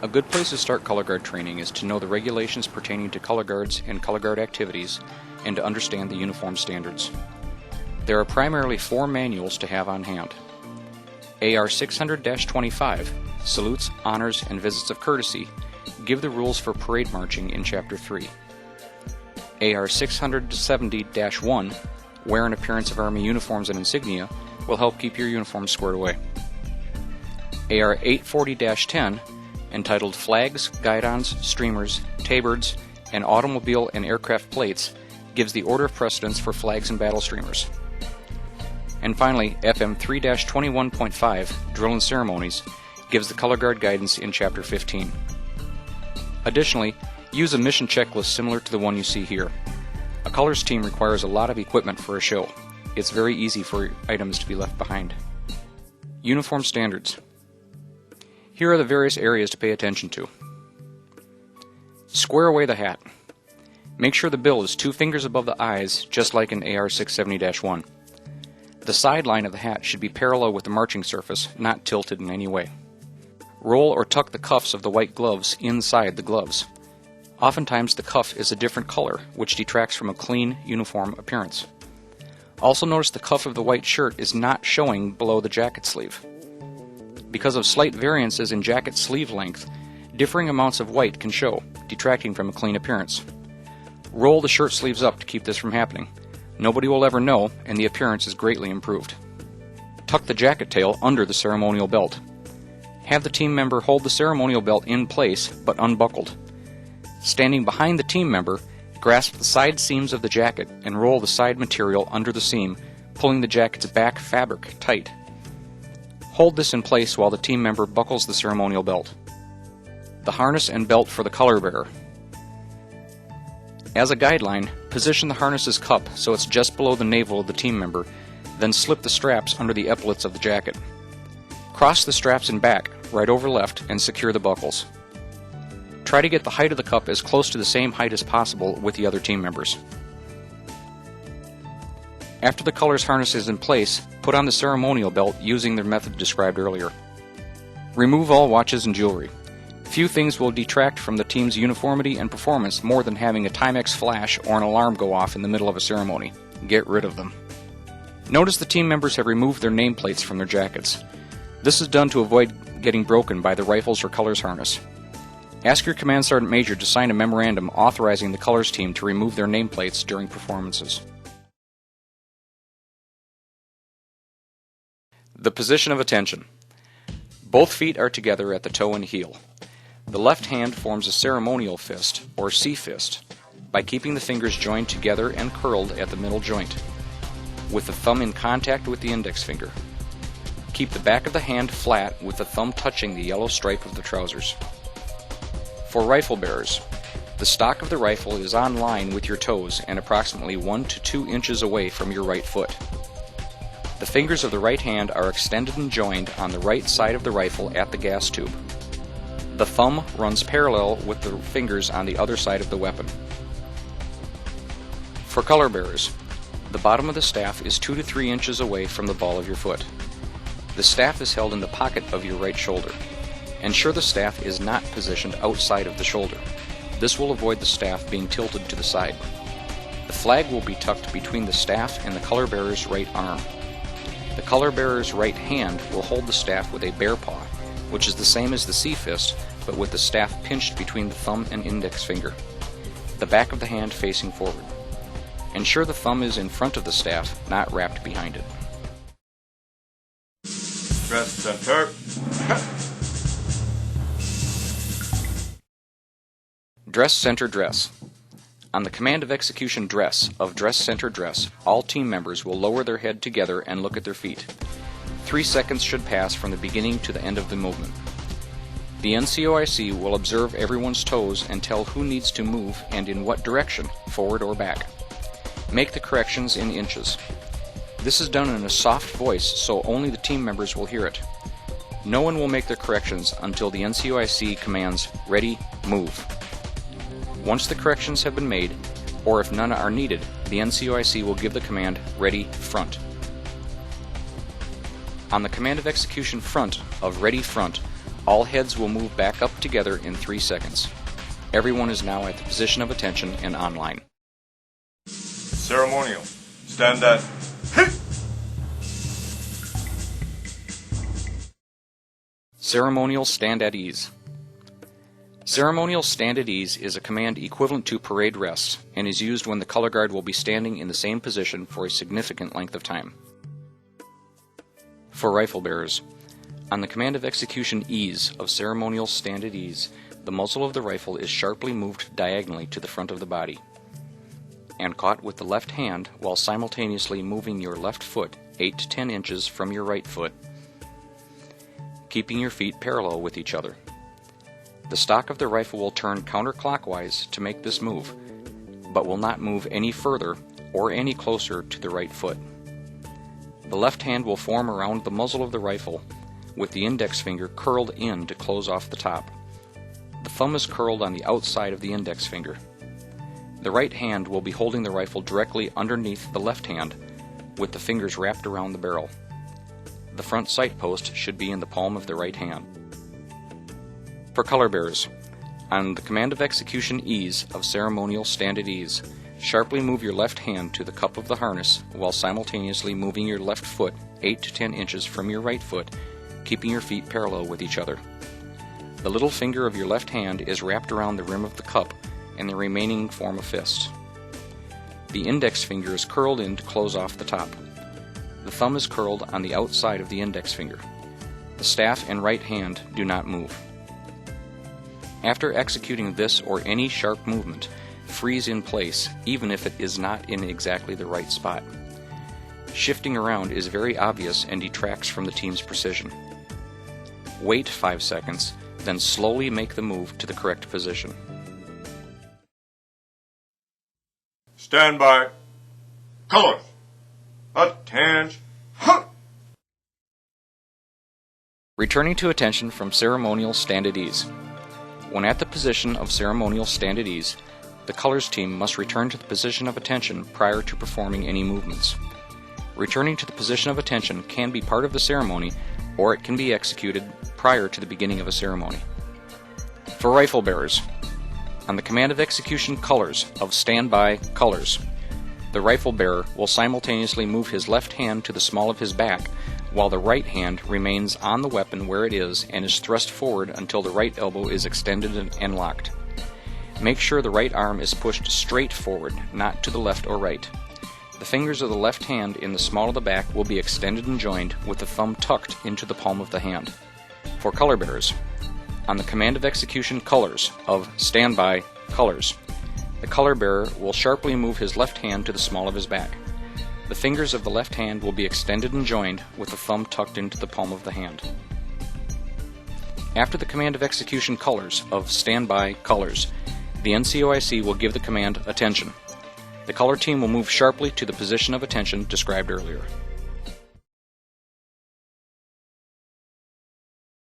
A good place to start color guard training is to know the regulations pertaining to color guards and color guard activities and to understand the uniform standards. There are primarily 4 manuals to have on hand. AR 600-25, Salutes, Honors, and Visits of Courtesy, give the rules for parade marching in Chapter 3. AR 670-1, Wear and Appearance of Army Uniforms and Insignia, will help keep your uniform squared away. AR 840-10, entitled Flags, Guidons, Streamers, Tabards, and Automobile and Aircraft Plates, gives the order of precedence for flags and battle streamers. And finally, FM 3-21.5, Drill and Ceremonies, gives the color guard guidance in Chapter 15. Additionally, use a mission checklist similar to the one you see here. A colors team requires a lot of equipment for a show. It's very easy for items to be left behind. Uniform standards. Here are the various areas to pay attention to. Square away the hat. Make sure the bill is 2 fingers above the eyes, just like in AR 670-1. The sideline of the hat should be parallel with the marching surface, not tilted in any way. Roll or tuck the cuffs of the white gloves inside the gloves. Oftentimes the cuff is a different color, which detracts from a clean, uniform appearance. Also notice the cuff of the white shirt is not showing below the jacket sleeve. Because of slight variances in jacket sleeve length, differing amounts of white can show, detracting from a clean appearance. Roll the shirt sleeves up to keep this from happening. Nobody will ever know, and the appearance is greatly improved. Tuck the jacket tail under the ceremonial belt. Have the team member hold the ceremonial belt in place, but unbuckled. Standing behind the team member, grasp the side seams of the jacket and roll the side material under the seam, pulling the jacket's back fabric tight. Hold this in place while the team member buckles the ceremonial belt. The harness and belt for the color bearer. As a guideline, position the harness's cup so it's just below the navel of the team member, then slip the straps under the epaulets of the jacket. Cross the straps in back, right over left, and secure the buckles. Try to get the height of the cup as close to the same height as possible with the other team members. After the colors harness is in place, put on the ceremonial belt using the method described earlier. Remove all watches and jewelry. Few things will detract from the team's uniformity and performance more than having a Timex flash or an alarm go off in the middle of a ceremony. Get rid of them. Notice the team members have removed their nameplates from their jackets. This is done to avoid getting broken by the rifles or colors harness. Ask your Command Sergeant Major to sign a memorandum authorizing the colors team to remove their nameplates during performances. The position of attention. Both feet are together at the toe and heel. The left hand forms a ceremonial fist, or C-fist, by keeping the fingers joined together and curled at the middle joint, with the thumb in contact with the index finger. Keep the back of the hand flat with the thumb touching the yellow stripe of the trousers. For rifle bearers, the stock of the rifle is on line with your toes and approximately 1 to 2 inches away from your right foot. The fingers of the right hand are extended and joined on the right side of the rifle at the gas tube. The thumb runs parallel with the fingers on the other side of the weapon. For color bearers, the bottom of the staff is 2 to 3 inches away from the ball of your foot. The staff is held in the pocket of your right shoulder. Ensure the staff is not positioned outside of the shoulder. This will avoid the staff being tilted to the side. The flag will be tucked between the staff and the color bearer's right arm. The color bearer's right hand will hold the staff with a bear paw, which is the same as the C-fist, but with the staff pinched between the thumb and index finger. The back of the hand facing forward. Ensure the thumb is in front of the staff, not wrapped behind it. Dress center. Dress center dress. On the command of execution dress of dress center dress, all team members will lower their head together and look at their feet. 3 seconds should pass from the beginning to the end of the movement. The NCOIC will observe everyone's toes and tell who needs to move and in what direction, forward or back. Make the corrections in inches. This is done in a soft voice so only the team members will hear it. No one will make their corrections until the NCOIC commands, "Ready, move." Once the corrections have been made, or if none are needed, the NCOIC will give the command, "Ready, front." On the command of execution front of "Ready, front," All heads will move back up together in 3 seconds. Everyone is now at the position of attention and online. Ceremonial. Stand at hit. Ceremonial stand at ease. Ceremonial stand at ease is a command equivalent to parade rest and is used when the color guard will be standing in the same position for a significant length of time. For rifle bearers, on the command of execution ease of ceremonial stand at ease, the muzzle of the rifle is sharply moved diagonally to the front of the body and caught with the left hand while simultaneously moving your left foot 8 to 10 inches from your right foot, keeping your feet parallel with each other. The stock of the rifle will turn counterclockwise to make this move, but will not move any further or any closer to the right foot. The left hand will form around the muzzle of the rifle with the index finger curled in to close off the top. The thumb is curled on the outside of the index finger. The right hand will be holding the rifle directly underneath the left hand with the fingers wrapped around the barrel. The front sight post should be in the palm of the right hand. For color bearers, on the command of execution ease of ceremonial stand at ease, sharply move your left hand to the cup of the harness while simultaneously moving your left foot 8 to 10 inches from your right foot, keeping your feet parallel with each other. The little finger of your left hand is wrapped around the rim of the cup and the remaining form a fist. The index finger is curled in to close off the top. The thumb is curled on the outside of the index finger. The staff and right hand do not move. After executing this or any sharp movement, freeze in place even if it is not in exactly the right spot. Shifting around is very obvious and detracts from the team's precision. Wait 5 seconds, then slowly make the move to the correct position. Stand by. Colors. Attention. Huh. Returning to attention from ceremonial stand at ease. When at the position of ceremonial stand at ease, the colors team must return to the position of attention prior to performing any movements. Returning to the position of attention can be part of the ceremony, or it can be executed prior to the beginning of a ceremony. For rifle bearers, on the command of execution colors of standby colors, the rifle bearer will simultaneously move his left hand to the small of his back while the right hand remains on the weapon where it is and is thrust forward until the right elbow is extended and locked. Make sure the right arm is pushed straight forward, not to the left or right. The fingers of the left hand in the small of the back will be extended and joined with the thumb tucked into the palm of the hand. For color bearers, on the command of execution colors of standby colors, the color bearer will sharply move his left hand to the small of his back. The fingers of the left hand will be extended and joined with the thumb tucked into the palm of the hand. After the command of execution colors of standby colors, the NCOIC will give the command attention. The color team will move sharply to the position of attention described earlier.